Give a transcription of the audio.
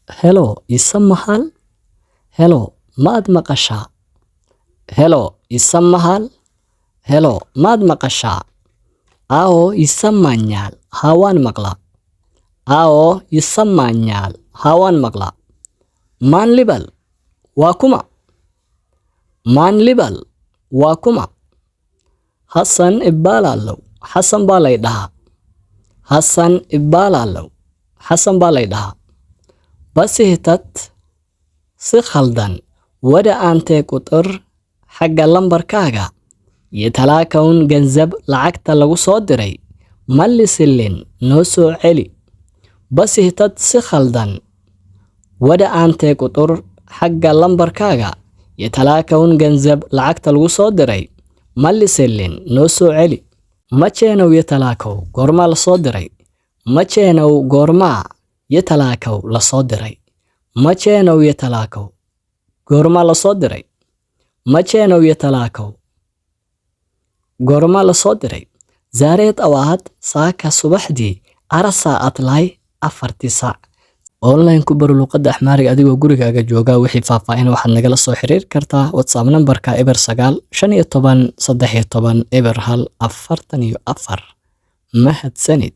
Hello, isam Hello, maad maqashaa? Hello, isam Hello, maad maqashaa? Ao isamanyal, hawaan maqla. Ao isamanyal, hawaan maqla. Maan libal, waa kuma. Maan libal, waa kuma. Hassan ibbalalow, Hassan baa lay dhahaa. Hassan ibbalalow, Hassan baa lay dhahaa. Basihitad si khaldan wada aantee qutur xagga lambarkaaga iyo talaakawn ganzab lacagta lagu soo diray mallisilin noo soo celi. Basihitad si khaldan wada aantee qutur xagga lambarkaaga iyo talaakawn ganzab lacagta lagu soo diray mallisilin noo soo celi. Macheenow iyo talaakaw goormaa la soo diray. Macheenow goormaa iyo talaakaw la soo diray. Macheenow iyo talaakaw goormaa la soo diray. Macheenow iyo talaakaw goormaa la soo diray. Zaareed awaad saaka subaxdii arasa atlay 4 saac. Online ku baro luqadda Axmaariga adigoo gurigaaga jooga. Wixii faahfaahin waxaad nagala soo xiriiri kartaa WhatsApp numberka +9 15 13 1 4 Mahadsanid.